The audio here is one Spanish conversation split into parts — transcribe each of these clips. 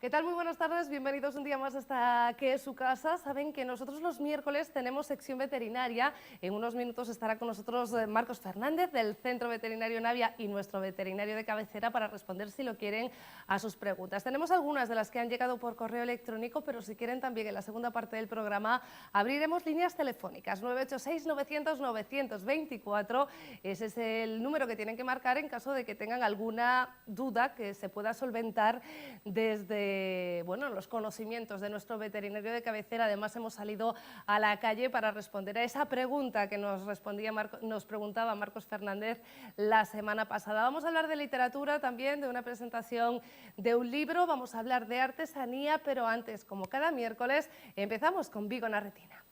¿Qué tal? Muy buenas tardes, bienvenidos un día más a esta que es su casa. Saben que nosotros los miércoles tenemos sección veterinaria. En unos minutos estará con nosotros Marcos Fernández del Centro Veterinario Navia y nuestro veterinario de cabecera para responder, si lo quieren, a sus preguntas. Tenemos algunas de las que han llegado por correo electrónico, pero si quieren también en la segunda parte del programa abriremos líneas telefónicas 986-900-924. Ese es el número que tienen que marcar en caso de que tengan alguna duda que se pueda solventar desde los conocimientos de nuestro veterinario de cabecera. Además, hemos salido a la calle para responder a esa pregunta que nos preguntaba Marcos Fernández la semana pasada. Vamos a hablar de literatura también, de una presentación de un libro, vamos a hablar de artesanía, pero antes, como cada miércoles, empezamos con Vigo na Retina.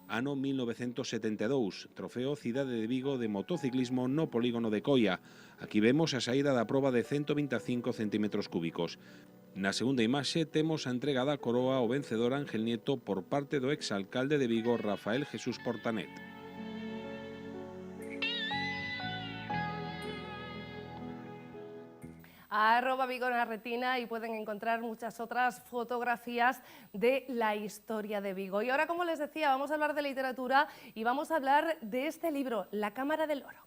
Ano 1972, trofeo Cidade de Vigo de motociclismo no polígono de Coia. Aquí vemos a saída da proba de 125 centímetros cúbicos. Na segunda imaxe temos a entrega da coroa ao vencedor Ángel Nieto por parte do exalcalde de Vigo, Rafael Jesús Portanet. @Vigo na Retina y pueden encontrar muchas otras fotografías de la historia de Vigo. Y ahora, como les decía, vamos a hablar de literatura y vamos a hablar de este libro, La Cámara del Oro.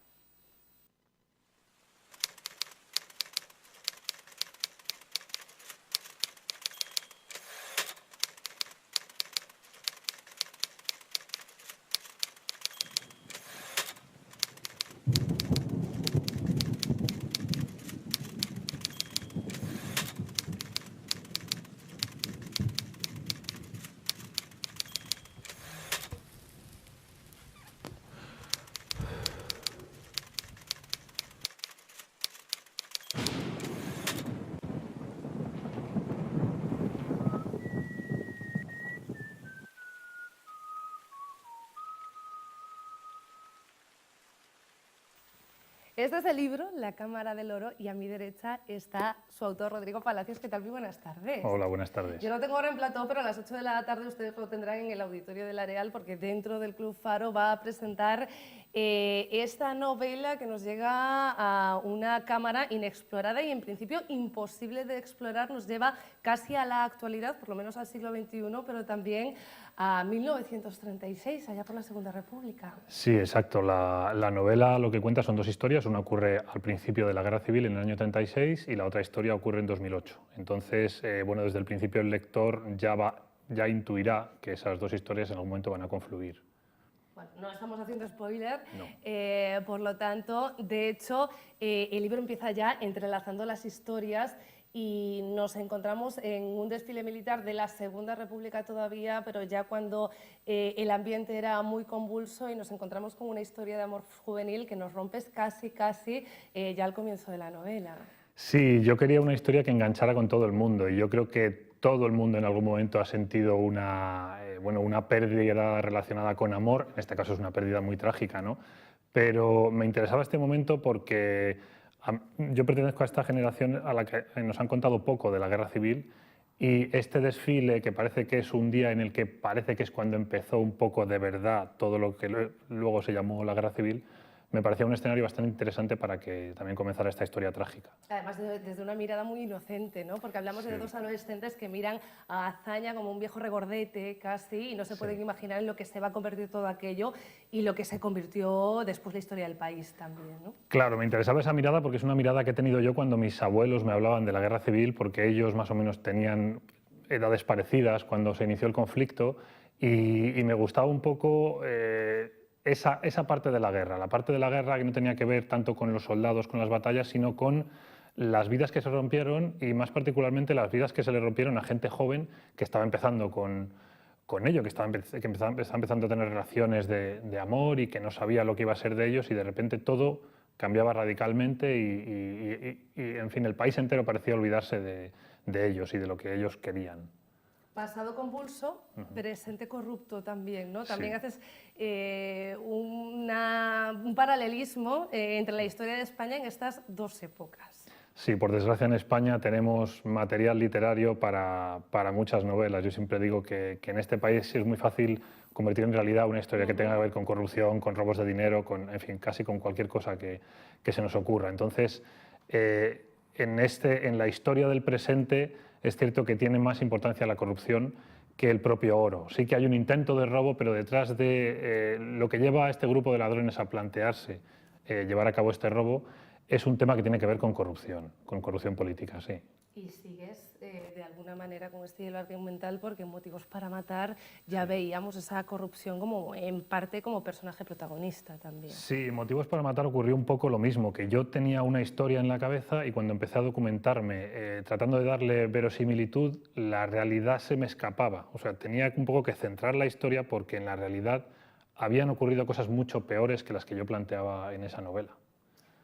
Este es el libro, La Cámara del Oro, y a mi derecha está su autor, Rodrigo Palacios. ¿Qué tal? Muy buenas tardes. Hola, buenas tardes. Yo no tengo hora en plató, pero a las 8 de la tarde ustedes lo tendrán en el auditorio del Areal, porque dentro del Club Faro va a presentar esta novela que nos llega a una cámara inexplorada y en principio imposible de explorar. Nos lleva casi a la actualidad, por lo menos al siglo XXI, pero también a 1936, allá por la Segunda República. Sí, exacto. La novela lo que cuenta son dos historias. Una ocurre al principio de la Guerra Civil, en el año 36, y la otra historia ocurre en 2008. Entonces, desde el principio el lector ya intuirá que esas dos historias en algún momento van a confluir. Bueno, no estamos haciendo spoiler, No. por lo tanto, de hecho, el libro empieza ya entrelazando las historias y nos encontramos en un desfile militar de la Segunda República todavía, pero ya cuando el ambiente era muy convulso, y nos encontramos con una historia de amor juvenil que nos rompes casi ya al comienzo de la novela. Sí, yo quería una historia que enganchara con todo el mundo, y yo creo que todo el mundo en algún momento ha sentido una pérdida relacionada con amor. En este caso es una pérdida muy trágica, ¿no? Pero me interesaba este momento porque yo pertenezco a esta generación a la que nos han contado poco de la Guerra Civil, y este desfile, que parece que es un día en el que parece que es cuando empezó un poco de verdad todo lo que luego se llamó la Guerra Civil, me parecía un escenario bastante interesante para que también comenzara esta historia trágica. Además, desde una mirada muy inocente, ¿no? Porque hablamos de dos adolescentes que miran a Azaña como un viejo regordete casi, y no se pueden imaginar en lo que se va a convertir todo aquello y lo que se convirtió después la historia del país también, ¿no? Claro, me interesaba esa mirada porque es una mirada que he tenido yo cuando mis abuelos me hablaban de la Guerra Civil, porque ellos más o menos tenían edades parecidas cuando se inició el conflicto, y me gustaba un poco esa parte de la guerra, la parte de la guerra que no tenía que ver tanto con los soldados, con las batallas, sino con las vidas que se rompieron, y más particularmente las vidas que se le rompieron a gente joven que estaba empezando con ello, que estaba empezando a tener relaciones de amor y que no sabía lo que iba a ser de ellos, y de repente todo cambiaba radicalmente y en fin, el país entero parecía olvidarse de ellos y de lo que ellos querían. Pasado convulso, presente corrupto también, ¿no? También haces un paralelismo entre la historia de España en estas dos épocas. Sí, por desgracia en España tenemos material literario para muchas novelas. Yo siempre digo que en este país es muy fácil convertir en realidad una historia que tenga que ver con corrupción, con robos de dinero, en fin, casi con cualquier cosa que se nos ocurra. Entonces, en la historia del presente es cierto que tiene más importancia la corrupción que el propio oro. Sí que hay un intento de robo, pero detrás de lo que lleva a este grupo de ladrones a plantearse llevar a cabo este robo es un tema que tiene que ver con corrupción política, sí. Y sigues de alguna manera con este hilo argumental porque en Motivos para matar ya veíamos esa corrupción como en parte como personaje protagonista también. Sí, en Motivos para matar ocurrió un poco lo mismo, que yo tenía una historia en la cabeza y cuando empecé a documentarme tratando de darle verosimilitud, la realidad se me escapaba. O sea, tenía un poco que centrar la historia porque en la realidad habían ocurrido cosas mucho peores que las que yo planteaba en esa novela.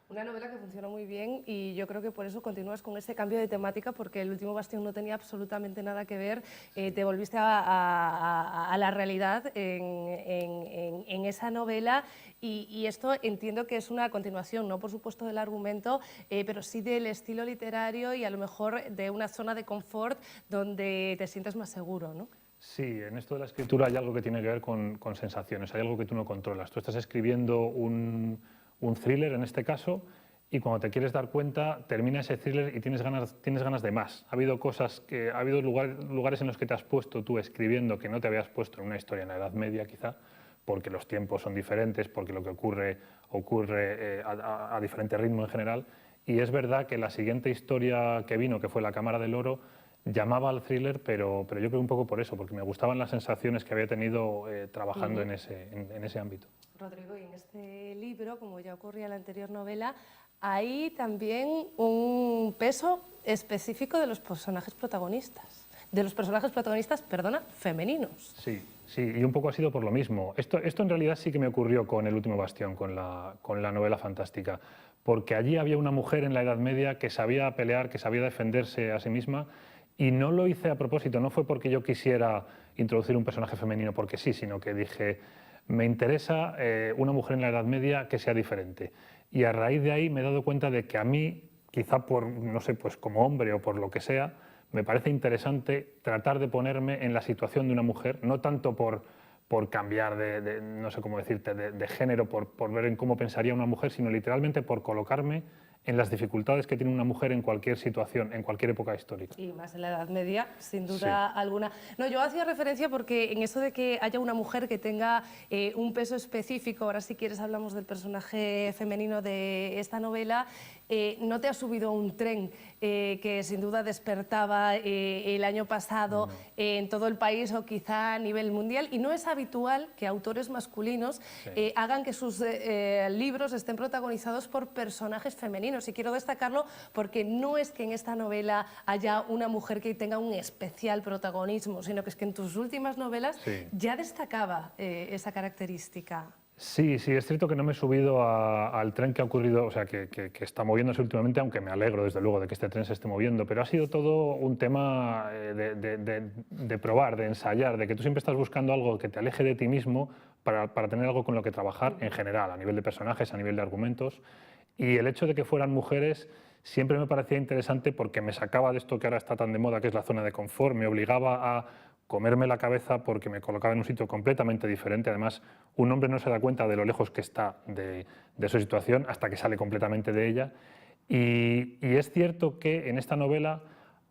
Una novela que funcionó muy bien y yo creo que por eso continúas con ese cambio de temática, porque El último bastión no tenía absolutamente nada que ver, te volviste a la realidad en esa novela y esto entiendo que es una continuación, no por supuesto del argumento, pero sí del estilo literario y a lo mejor de una zona de confort donde te sientes más seguro, ¿no? Sí, en esto de la escritura hay algo que tiene que ver con sensaciones, hay algo que tú no controlas. Tú estás escribiendo un thriller en este caso y cuando te quieres dar cuenta termina ese thriller y tienes ganas de más. Ha habido lugares en los que te has puesto tú escribiendo que no te habías puesto en una historia en la Edad Media quizá, porque los tiempos son diferentes, porque lo que ocurre a diferente ritmo en general. Y es verdad que la siguiente historia que vino, que fue La Cámara del Oro, llamaba al thriller, pero yo creo un poco por eso, porque me gustaban las sensaciones que había tenido trabajando en ese ámbito. Rodrigo, y en este libro, como ya ocurría en la anterior novela, hay también un peso específico de los personajes protagonistas. Femeninos. Sí, y un poco ha sido por lo mismo. Esto en realidad sí que me ocurrió con El último bastión, con la novela fantástica, porque allí había una mujer en la Edad Media que sabía pelear, que sabía defenderse a sí misma, y no lo hice a propósito, no fue porque yo quisiera introducir un personaje femenino porque sí, sino que dije, me interesa una mujer en la Edad Media que sea diferente. Y a raíz de ahí me he dado cuenta de que a mí, quizá por, no sé, pues como hombre o por lo que sea, me parece interesante tratar de ponerme en la situación de una mujer, no tanto por cambiar no sé cómo decirte, de género, por ver en cómo pensaría una mujer, sino literalmente por colocarme en las dificultades que tiene una mujer en cualquier situación, en cualquier época histórica. Y más en la Edad Media, sin duda alguna. No, yo hacía referencia porque en eso de que haya una mujer que tenga un peso específico, ahora si quieres hablamos del personaje femenino de esta novela, no te ha subido un tren que sin duda despertaba el año pasado en todo el país o quizá a nivel mundial, y no es habitual que autores masculinos hagan que sus libros estén protagonizados por personajes femeninos. Y quiero destacarlo porque no es que en esta novela haya una mujer que tenga un especial protagonismo, sino que es que en tus últimas novelas ya destacaba esa característica. Sí, es cierto que no me he subido al tren que ha ocurrido, o sea, que está moviéndose últimamente, aunque me alegro desde luego de que este tren se esté moviendo, pero ha sido todo un tema de probar, de ensayar, de que tú siempre estás buscando algo que te aleje de ti mismo para tener algo con lo que trabajar en general, a nivel de personajes, a nivel de argumentos. Y el hecho de que fueran mujeres siempre me parecía interesante porque me sacaba de esto que ahora está tan de moda, que es la zona de confort, me obligaba a comerme la cabeza porque me colocaba en un sitio completamente diferente. Además, un hombre no se da cuenta de lo lejos que está de su situación hasta que sale completamente de ella. Y es cierto que en esta novela,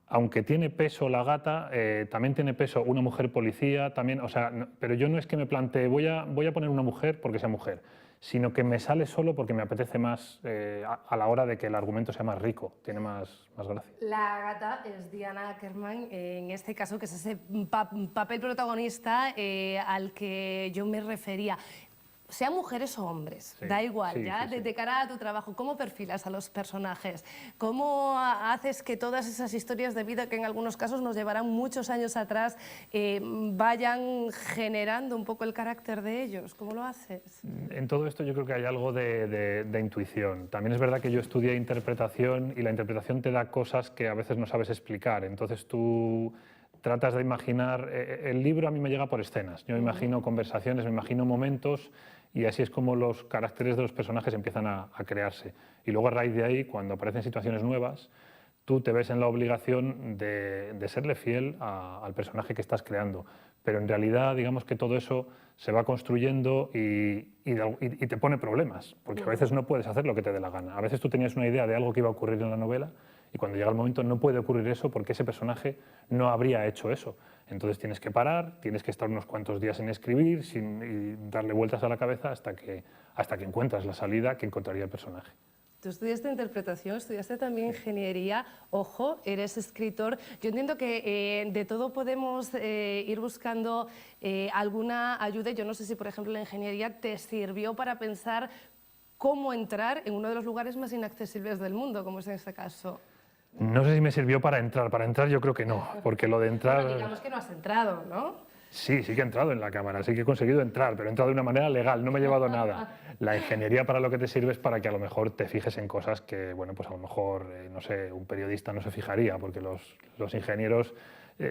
aunque tiene peso la gata, también tiene peso una mujer policía, también, o sea, pero yo no es que me plantee voy a poner una mujer porque sea mujer, sino que me sale solo porque me apetece más a la hora de que el argumento sea más rico, tiene más gracia. La gata es Diana Ackerman, en este caso, que es ese papel protagonista al que yo me refería. Sean mujeres o hombres, da igual, de cara a tu trabajo, ¿cómo perfilas a los personajes? ¿Cómo haces que todas esas historias de vida que en algunos casos nos llevarán muchos años atrás vayan generando un poco el carácter de ellos? ¿Cómo lo haces? En todo esto yo creo que hay algo de intuición. También es verdad que yo estudié interpretación y la interpretación te da cosas que a veces no sabes explicar. Entonces tú tratas de imaginar, el libro a mí me llega por escenas, yo me imagino conversaciones, me imagino momentos y así es como los caracteres de los personajes empiezan a crearse. Y luego a raíz de ahí, cuando aparecen situaciones nuevas, tú te ves en la obligación de serle fiel al personaje que estás creando. Pero en realidad, digamos que todo eso se va construyendo y te pone problemas, porque a veces no puedes hacer lo que te dé la gana. A veces tú tenías una idea de algo que iba a ocurrir en la novela Y cuando llega el momento no puede ocurrir eso porque ese personaje no habría hecho eso. Entonces tienes que parar, tienes que estar unos cuantos días sin escribir y darle vueltas a la cabeza hasta que encuentras la salida que encontraría el personaje. Tú estudiaste interpretación, estudiaste también ingeniería, ojo, eres escritor. Yo entiendo que de todo podemos ir buscando alguna ayuda. Yo no sé si, por ejemplo, la ingeniería te sirvió para pensar cómo entrar en uno de los lugares más inaccesibles del mundo, como es en este caso. No sé si me sirvió para entrar yo creo que no, porque lo de entrar... Bueno, digamos que no has entrado, ¿no? Sí que he entrado en la cámara, sí que he conseguido entrar, pero he entrado de una manera legal, no me he llevado nada. La ingeniería para lo que te sirve es para que a lo mejor te fijes en cosas que, bueno, pues a lo mejor, no sé, un periodista no se fijaría, porque los ingenieros,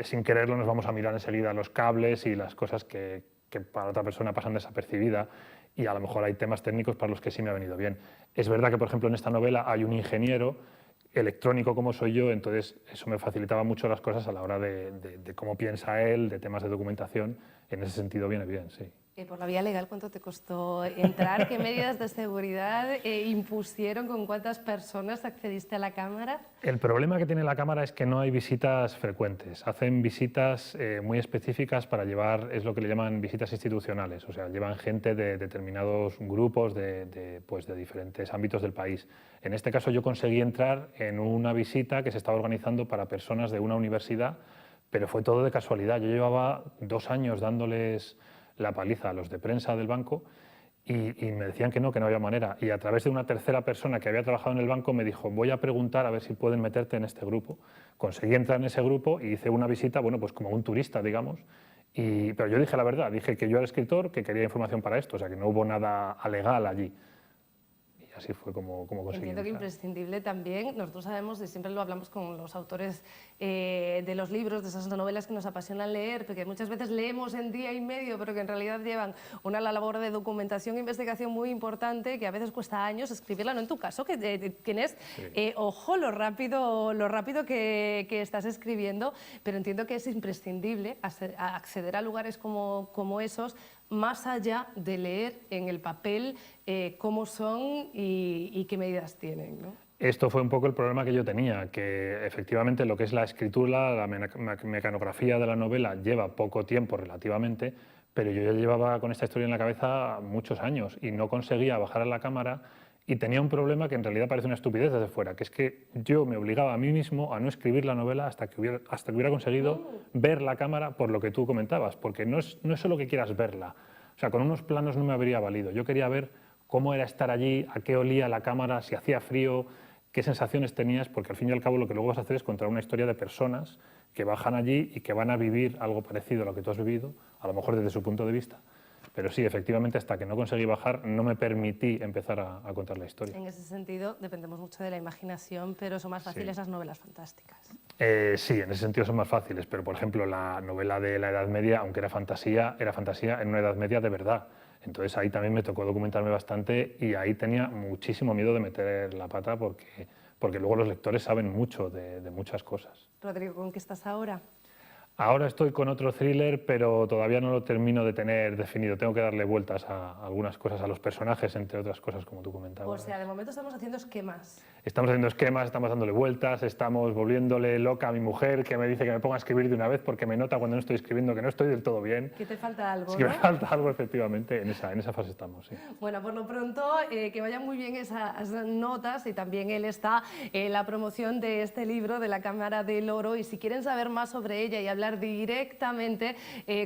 sin quererlo, nos vamos a mirar enseguida los cables y las cosas que para otra persona pasan desapercibidas, y a lo mejor hay temas técnicos para los que sí me ha venido bien. Es verdad que, por ejemplo, en esta novela hay un ingeniero electrónico como soy yo, entonces eso me facilitaba mucho las cosas a la hora de cómo piensa él, de temas de documentación. En ese sentido viene bien, sí. Por la vía legal, ¿cuánto te costó entrar? ¿Qué medidas de seguridad impusieron? ¿Con cuántas personas accediste a la cámara? El problema que tiene la cámara es que no hay visitas frecuentes. Hacen visitas muy específicas para llevar, es lo que le llaman visitas institucionales, o sea, llevan gente de determinados grupos pues de diferentes ámbitos del país. En este caso yo conseguí entrar en una visita que se estaba organizando para personas de una universidad, pero fue todo de casualidad. Yo llevaba 2 años dándoles la paliza a los de prensa del banco y me decían que no había manera. Y a través de una tercera persona que había trabajado en el banco me dijo, voy a preguntar a ver si pueden meterte en este grupo. Conseguí entrar en ese grupo y hice una visita, bueno, pues como un turista, digamos. Pero yo dije la verdad, dije que yo era escritor, que quería información para esto, o sea que no hubo nada legal allí. Así fue como conseguí. Entiendo que imprescindible también, nosotros sabemos y siempre lo hablamos con los autores de los libros, de esas novelas que nos apasionan leer, porque muchas veces leemos en día y medio, pero que en realidad llevan una labor de documentación e investigación muy importante, que a veces cuesta años escribirla, no en tu caso, que tienes, sí. Ojo, lo rápido que estás escribiendo, pero entiendo que es imprescindible acceder a lugares como esos, más allá de leer en el papel cómo son y qué medidas tienen, ¿no? Esto fue un poco el problema que yo tenía, que efectivamente lo que es la escritura, la mecanografía de la novela lleva poco tiempo relativamente, pero yo ya llevaba con esta historia en la cabeza muchos años y no conseguía bajar a la cámara y tenía un problema que en realidad parece una estupidez desde fuera, que es que yo me obligaba a mí mismo a no escribir la novela hasta que hubiera conseguido ver la cámara por lo que tú comentabas, porque no es solo que quieras verla, o sea, con unos planos no me habría valido, yo quería ver cómo era estar allí, a qué olía la cámara, si hacía frío, qué sensaciones tenías, porque al fin y al cabo lo que luego vas a hacer es contar una historia de personas que bajan allí y que van a vivir algo parecido a lo que tú has vivido, a lo mejor desde su punto de vista. Pero sí, efectivamente, hasta que no conseguí bajar, no me permití empezar a contar la historia. En ese sentido, dependemos mucho de la imaginación, pero son más fáciles las novelas fantásticas. Sí, en ese sentido son más fáciles, pero por ejemplo la novela de la Edad Media, aunque era fantasía en una Edad Media de verdad. Entonces ahí también me tocó documentarme bastante y ahí tenía muchísimo miedo de meter la pata porque luego los lectores saben mucho de muchas cosas. Rodrigo, ¿con qué estás ahora? Ahora estoy con otro thriller, pero todavía no lo termino de tener definido. Tengo que darle vueltas a algunas cosas, a los personajes, entre otras cosas, como tú comentabas. O sea, de momento estamos haciendo esquemas. Estamos haciendo esquemas, estamos dándole vueltas, estamos volviéndole loca a mi mujer, que me dice que me ponga a escribir de una vez porque me nota cuando no estoy escribiendo que no estoy del todo bien. Que te falta algo, sí, ¿no? Que me falta algo, efectivamente. En esa fase estamos, sí. Bueno, por lo pronto, que vayan muy bien esas notas y también él está en la promoción de este libro de La Cámara del Oro y si quieren saber más sobre ella y hablar directamente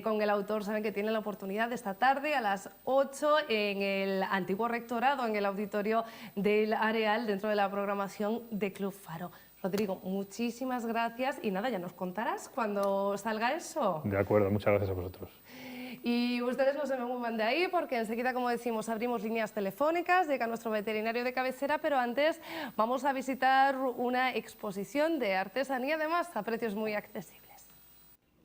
con el autor, saben que tienen la oportunidad esta tarde a las 8 en el antiguo rectorado, en el auditorio del Areal, dentro de la programación de Club Faro. Rodrigo, muchísimas gracias y nada, ya nos contarás cuando salga eso. De acuerdo, muchas gracias a vosotros. Y ustedes no se me muevan de ahí porque enseguida, como decimos, abrimos líneas telefónicas, llega nuestro veterinario de cabecera, pero antes vamos a visitar una exposición de artesanía, además a precios muy accesibles.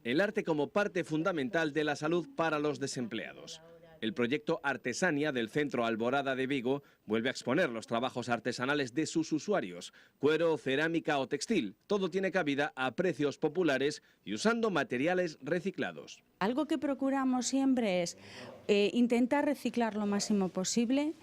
El arte como parte fundamental de la salud para los desempleados. El proyecto Artesania del Centro Alborada de Vigo vuelve a exponer los trabajos artesanales de sus usuarios. Cuero, cerámica o textil, todo tiene cabida a precios populares y usando materiales reciclados. Algo que procuramos siempre es intentar reciclar lo máximo posible.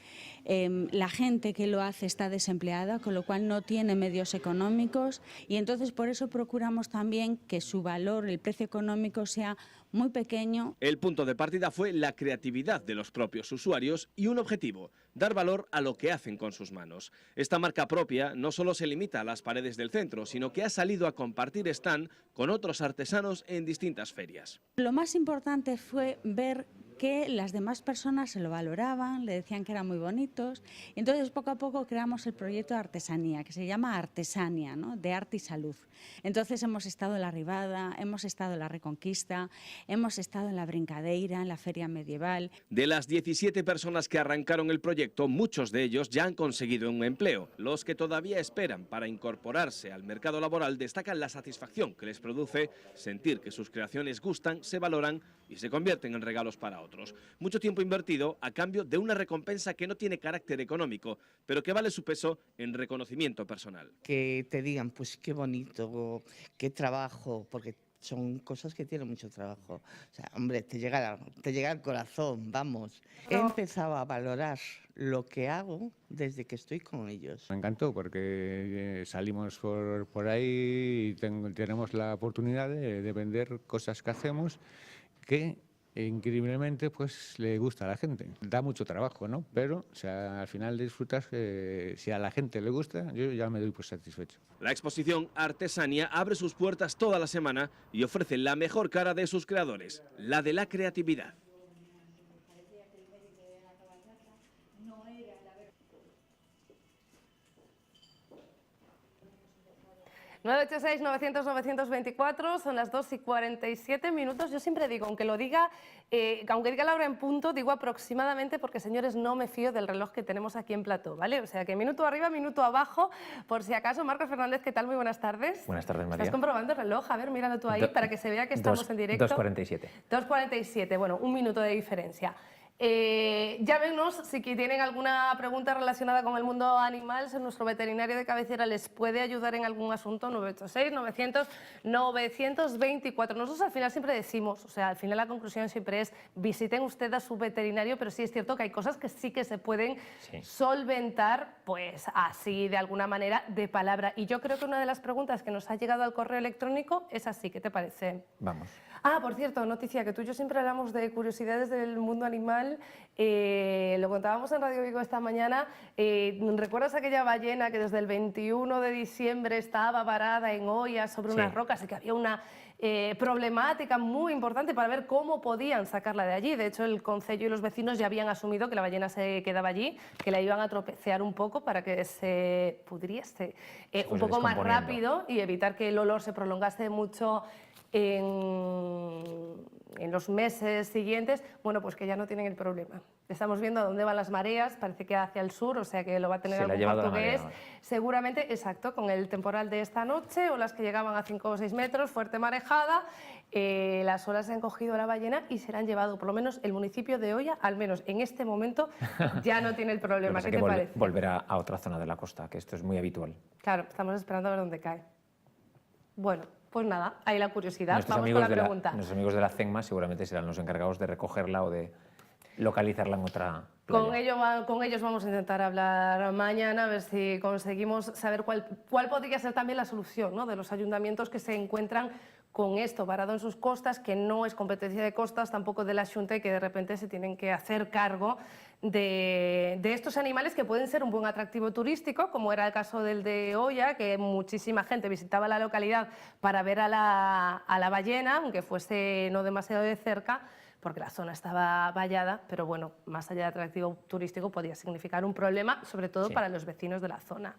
La gente que lo hace está desempleada, con lo cual no tiene medios económicos, y entonces por eso procuramos también que su valor, el precio económico, sea muy pequeño. El punto de partida fue la creatividad de los propios usuarios y un objetivo: dar valor a lo que hacen con sus manos. Esta marca propia no solo se limita a las paredes del centro, sino que ha salido a compartir stand con otros artesanos en distintas ferias. Lo más importante fue ver que las demás personas se lo valoraban, le decían que eran muy bonitos. Entonces, poco a poco creamos el proyecto de artesanía, que se llama Artesania, ¿no?, de arte y salud. Entonces, hemos estado en la Ribada, hemos estado en la Reconquista, hemos estado en la Brincadeira, en la Feria Medieval. De las 17 personas que arrancaron el proyecto, muchos de ellos ya han conseguido un empleo. Los que todavía esperan para incorporarse al mercado laboral destacan la satisfacción que les produce sentir que sus creaciones gustan, se valoran y se convierten en regalos para otros. Mucho tiempo invertido a cambio de una recompensa que no tiene carácter económico, pero que vale su peso en reconocimiento personal. Que te digan, pues qué bonito, qué trabajo, porque son cosas que tienen mucho trabajo. O sea, hombre, te llega al corazón, vamos. He empezado a valorar lo que hago desde que estoy con ellos. Me encantó porque salimos por ahí y tenemos la oportunidad de vender cosas que hacemos que increíblemente pues le gusta a la gente. Da mucho trabajo, ¿no? Pero o sea, al final disfrutas, si a la gente le gusta, yo ya me doy por satisfecho. La exposición Artesania abre sus puertas toda la semana y ofrece la mejor cara de sus creadores, la de la creatividad. 986-900-924, son las 2:47. Yo siempre digo, aunque diga la hora en punto, digo aproximadamente, porque, señores, no me fío del reloj que tenemos aquí en plató, ¿vale? O sea, que minuto arriba, minuto abajo, por si acaso. Marcos Fernández, ¿qué tal? Muy buenas tardes. Buenas tardes, María. ¿Estás comprobando el reloj? A ver, míralo tú ahí, para que se vea que estamos en directo. 2:47. 2:47, bueno, un minuto de diferencia. Llámenos si tienen alguna pregunta relacionada con el mundo animal. Nuestro veterinario de cabecera les puede ayudar en algún asunto. 986-900-924. Nosotros al final siempre decimos, o sea, al final la conclusión siempre es: visiten usted a su veterinario, pero sí es cierto que hay cosas que sí que se pueden solventar, pues así, de alguna manera, de palabra. Y yo creo que una de las preguntas que nos ha llegado al correo electrónico es así. ¿Qué te parece? Vamos. Ah, por cierto, noticia, que tú y yo siempre hablamos de curiosidades del mundo animal. Lo contábamos en Radio Vigo esta mañana. ¿Recuerdas aquella ballena que desde el 21 de diciembre estaba varada en Oia sobre unas rocas y que había una problemática muy importante para ver cómo podían sacarla de allí? De hecho, el concello y los vecinos ya habían asumido que la ballena se quedaba allí, que la iban a tropecear un poco para que se pudriese un poco más rápido y evitar que el olor se prolongase mucho en los meses siguientes. Bueno, pues que ya no tienen el problema. Estamos viendo a dónde van las mareas, parece que hacia el sur, o sea que lo va a tener algún portugués. Seguramente, exacto, con el temporal de esta noche, olas que llegaban a 5 o 6 metros, fuerte marejada, las olas se han cogido a la ballena y se la han llevado. Por lo menos el municipio de Oia, al menos en este momento, ya no tiene el problema. ¿Qué te parece? Volver a otra zona de la costa, que esto es muy habitual. Claro, estamos esperando a ver dónde cae. Bueno, pues nada, ahí la curiosidad. Vamos con la pregunta. Nuestros amigos de la CENMA seguramente serán los encargados de recogerla o de localizarla en otra playa. Con ellos vamos a intentar hablar mañana, a ver si conseguimos saber cuál podría ser también la solución, ¿no?, de los ayuntamientos que se encuentran con esto varado en sus costas, que no es competencia de costas, tampoco de la Xunta, y que de repente se tienen que hacer cargo de estos animales que pueden ser un buen atractivo turístico, como era el caso del de Oia, que muchísima gente visitaba la localidad para ver a la ballena, aunque fuese no demasiado de cerca, porque la zona estaba vallada, pero bueno, más allá de atractivo turístico podía significar un problema, sobre todo para los vecinos de la zona.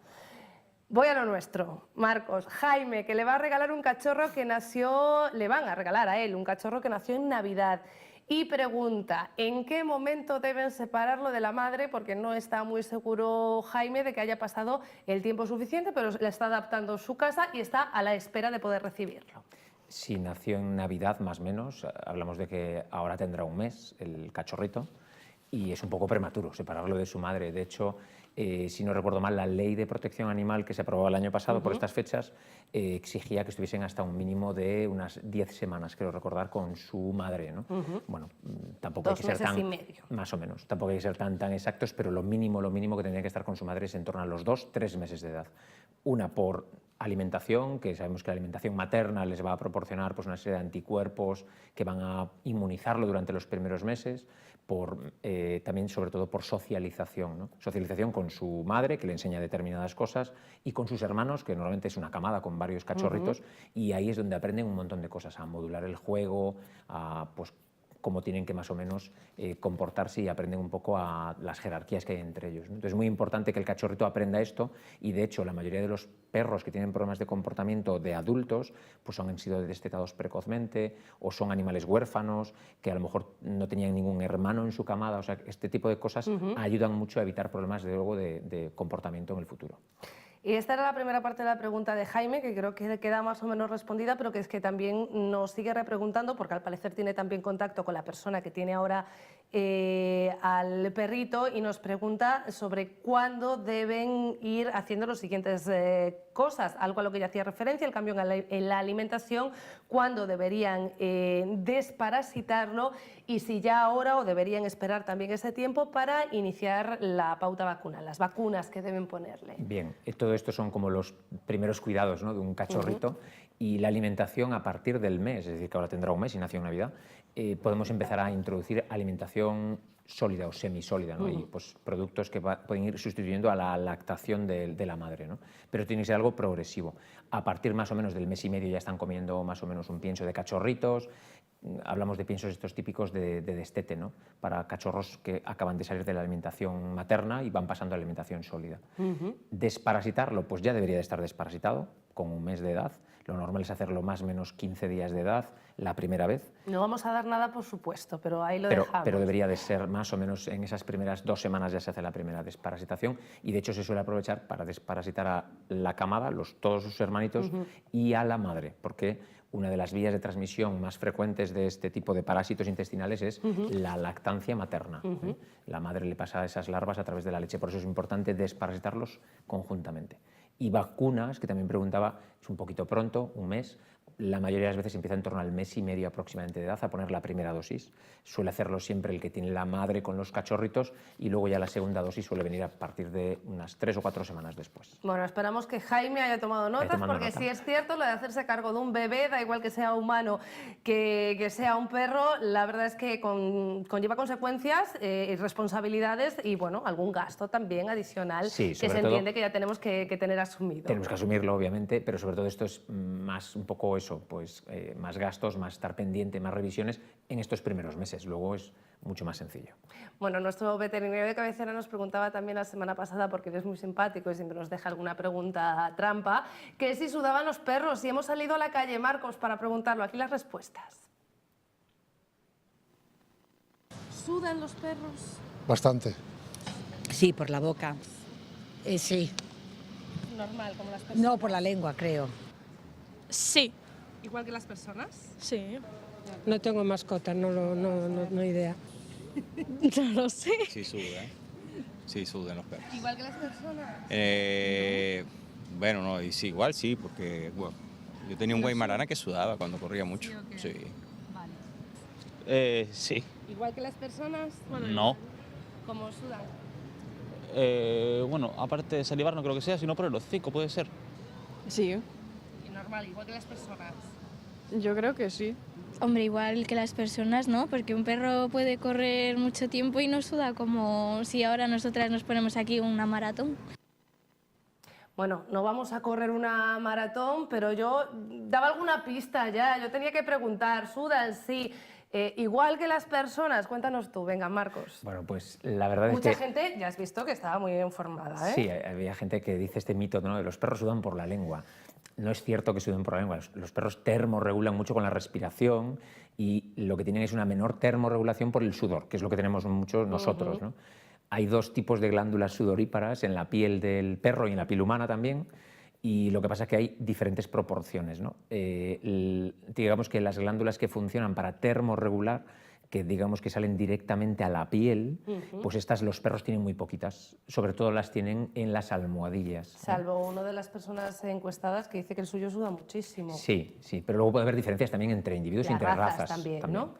Voy a lo nuestro. Marcos, Jaime, que le va a regalar un cachorro que nació, le van a regalar a él un cachorro que nació en Navidad. Y pregunta, ¿en qué momento deben separarlo de la madre? Porque no está muy seguro Jaime de que haya pasado el tiempo suficiente, pero le está adaptando su casa y está a la espera de poder recibirlo. Si nació en Navidad, más o menos, hablamos de que ahora tendrá un mes el cachorrito, y es un poco prematuro separarlo de su madre. De hecho, si no recuerdo mal, la ley de protección animal que se aprobó el año pasado por estas fechas exigía que estuviesen hasta un mínimo de unas 10 semanas, creo recordar, con su madre, ¿no? Bueno, tampoco hay que ser 2 meses tan... y medio. Más o menos, tampoco hay que ser tan exactos, pero lo mínimo que tendría que estar con su madre es en torno a los 2-3 meses de edad. Una por alimentación, que sabemos que la alimentación materna les va a proporcionar pues, una serie de anticuerpos que van a inmunizarlo durante los primeros meses, también sobre todo por socialización, ¿no? Socialización con su madre, que le enseña determinadas cosas, y con sus hermanos, que normalmente es una camada con varios cachorritos, y ahí es donde aprenden un montón de cosas, a modular el juego, a pues, cómo tienen que más o menos comportarse, y aprenden un poco a las jerarquías que hay entre ellos, ¿no? Entonces es muy importante que el cachorrito aprenda esto, y de hecho la mayoría de los perros que tienen problemas de comportamiento de adultos pues han sido destetados precozmente, o son animales huérfanos que a lo mejor no tenían ningún hermano en su camada. O sea, este tipo de cosas ayudan mucho a evitar problemas de comportamiento en el futuro. Y esta era la primera parte de la pregunta de Jaime, que creo que queda más o menos respondida, pero que es que también nos sigue repreguntando, porque al parecer tiene también contacto con la persona que tiene ahora al perrito, y nos pregunta sobre cuándo deben ir haciendo las siguientes cosas, algo a lo que ya hacía referencia, el cambio en la alimentación, cuándo deberían desparasitarlo, y si ya ahora o deberían esperar también ese tiempo para iniciar la pauta vacunal, las vacunas que deben ponerle. Bien, todo esto son como los primeros cuidados, ¿no?, de un cachorrito, y la alimentación a partir del mes, es decir, que ahora tendrá un mes y nació en Navidad, podemos empezar a introducir alimentación sólida o semisólida, ¿no? Y pues, productos que pueden ir sustituyendo a la lactación de la madre, ¿no? Pero tiene que ser algo progresivo. A partir más o menos del mes y medio ya están comiendo más o menos un pienso de cachorritos. Hablamos de piensos estos típicos de destete, ¿no?, para cachorros que acaban de salir de la alimentación materna y van pasando a la alimentación sólida. Desparasitarlo, pues ya debería de estar desparasitado con un mes de edad. Lo normal es hacerlo más o menos 15 días de edad la primera vez. No vamos a dar nada, por supuesto, pero ahí lo dejamos. Pero debería de ser más o menos en esas primeras 2 semanas ya se hace la primera desparasitación, y de hecho se suele aprovechar para desparasitar a la camada, todos sus hermanitos, y a la madre, porque una de las vías de transmisión más frecuentes de este tipo de parásitos intestinales es la lactancia materna. La madre le pasa esas larvas a través de la leche, por eso es importante desparasitarlos conjuntamente. Y vacunas, que también preguntaba, es un poquito pronto, un mes. La mayoría de las veces empieza en torno al mes y medio aproximadamente de edad a poner la primera dosis. Suele hacerlo siempre el que tiene la madre con los cachorritos, y luego ya la segunda dosis suele venir a partir de unas 3 o 4 semanas después. Bueno, esperamos que Jaime haya tomado notas, porque sí es cierto, lo de hacerse cargo de un bebé, da igual que sea humano que sea un perro, la verdad es que conlleva consecuencias y responsabilidades, y bueno, algún gasto también adicional, sí, que se entiende que ya tenemos que tener asumido. Tenemos que asumirlo, obviamente, pero sobre todo esto es más un poco eso, pues más gastos, más estar pendiente, más revisiones en estos primeros meses. Luego es mucho más sencillo. Bueno, nuestro veterinario de cabecera nos preguntaba también la semana pasada, porque eres muy simpático y siempre nos deja alguna pregunta trampa, que si sudaban los perros, y hemos salido a la calle, Marcos, para preguntarlo. Aquí las respuestas. ¿Sudan los perros? Bastante. Sí, por la boca. Sí. Normal, como las personas. No, por la lengua, creo. Sí. ¿Igual que las personas? Sí. No tengo mascota, no idea. No lo sé. Sí sudan. Sí sudan los perros. ¿Igual que las personas? Bueno, no, y sí, igual sí, porque bueno, yo tenía un guaymarana que sudaba cuando corría mucho. ¿Sí o qué? Sí. Vale. Sí. ¿Igual que las personas? No. ¿Cómo sudan? Bueno, aparte de salivar no creo que sea, sino por el hocico puede ser. Sí. Y normal, igual que las personas. Yo creo que sí. Hombre, igual que las personas, ¿no? Porque un perro puede correr mucho tiempo y no suda como si ahora nosotras nos ponemos aquí una maratón. Bueno, no vamos a correr una maratón, pero yo daba alguna pista ya. Yo tenía que preguntar, ¿sudan? Sí. Igual que las personas, cuéntanos tú, venga, Marcos. Bueno, pues la verdad es que... Mucha gente, ya has visto que estaba muy informada, ¿eh? Sí, había gente que dice este mito, ¿no?, de los perros sudan por la lengua. No es cierto que suden por la lengua. Los perros termorregulan mucho con la respiración, y lo que tienen es una menor termorregulación por el sudor, que es lo que tenemos muchos nosotros, ¿no? Hay 2 tipos de glándulas sudoríparas en la piel del perro y en la piel humana también, y lo que pasa es que hay diferentes proporciones, ¿no? Digamos que las glándulas que funcionan para termorregular que digamos que salen directamente a la piel, pues estas los perros tienen muy poquitas, sobre todo las tienen en las almohadillas. Salvo una de las personas encuestadas que dice que el suyo suda muchísimo. Sí, sí, pero luego puede haber diferencias también entre individuos y entre razas. También, ¿no?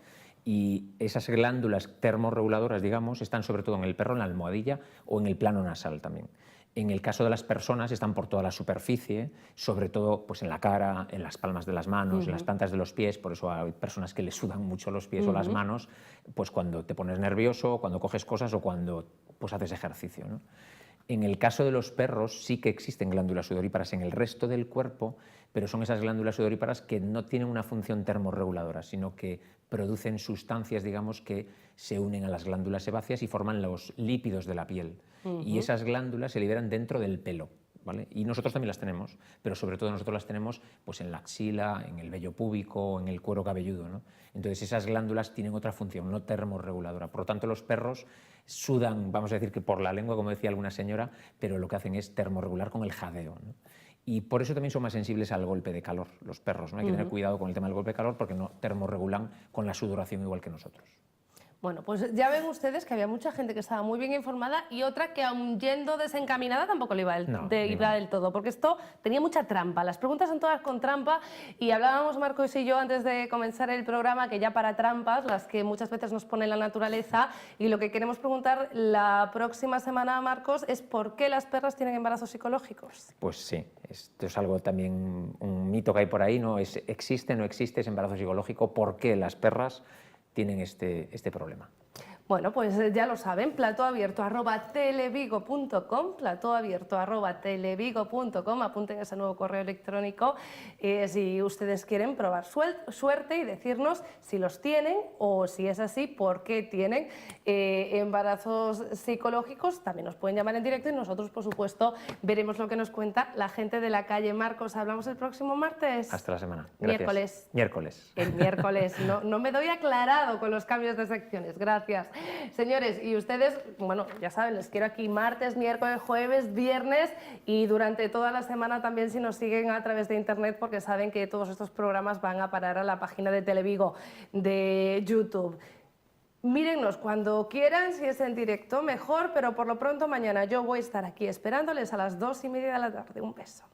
Y esas glándulas termorreguladoras, digamos, están sobre todo en el perro, en la almohadilla o en el plano nasal también. En el caso de las personas están por toda la superficie, sobre todo pues en la cara, en las palmas de las manos, en las plantas de los pies, por eso hay personas que les sudan mucho los pies o las manos, pues cuando te pones nervioso, cuando coges cosas o cuando pues haces ejercicio, ¿no? En el caso de los perros sí que existen glándulas sudoríparas en el resto del cuerpo, pero son esas glándulas sudoríparas que no tienen una función termorreguladora, sino que producen sustancias, digamos, que se unen a las glándulas sebáceas y forman los lípidos de la piel. Y esas glándulas se liberan dentro del pelo, ¿vale? Y nosotros también las tenemos, pero sobre todo nosotros las tenemos pues, en la axila, en el vello púbico, en el cuero cabelludo, ¿no? Entonces esas glándulas tienen otra función, no termorreguladora. Por lo tanto, los perros sudan, vamos a decir que por la lengua, como decía alguna señora, pero lo que hacen es termorregular con el jadeo, ¿no? Y por eso también son más sensibles al golpe de calor, los perros, ¿no? Hay que tener cuidado con el tema del golpe de calor porque no termorregulan con la sudoración igual que nosotros. Bueno, pues ya ven ustedes que había mucha gente que estaba muy bien informada y otra que aun yendo desencaminada tampoco le iba del todo, porque esto tenía mucha trampa. Las preguntas son todas con trampa y hablábamos Marcos y yo antes de comenzar el programa que ya para trampas, las que muchas veces nos pone la naturaleza, y lo que queremos preguntar la próxima semana, Marcos, es ¿por qué las perras tienen embarazos psicológicos? Pues sí, esto es algo también, un mito que hay por ahí, ¿no? ¿Existe o no existe ese embarazo psicológico? ¿Por qué las perras tienen este problema? Bueno, pues ya lo saben, platoabierto@televigo.com, platoabierto@televigo.com, apunten ese nuevo correo electrónico si ustedes quieren probar suerte y decirnos si los tienen o si es así, por qué tienen embarazos psicológicos. También nos pueden llamar en directo y nosotros, por supuesto, veremos lo que nos cuenta la gente de la calle. Marcos, ¿hablamos el próximo martes? Hasta la semana. Gracias. Miércoles. El miércoles. No me doy aclarado con los cambios de secciones. Gracias. Señores, y ustedes, bueno, ya saben, les quiero aquí martes, miércoles, jueves, viernes y durante toda la semana también si nos siguen a través de internet, porque saben que todos estos programas van a parar a la página de Televigo de YouTube. Mírennos cuando quieran, si es en directo mejor, pero por lo pronto mañana yo voy a estar aquí esperándoles a las 2:30 de la tarde. Un beso.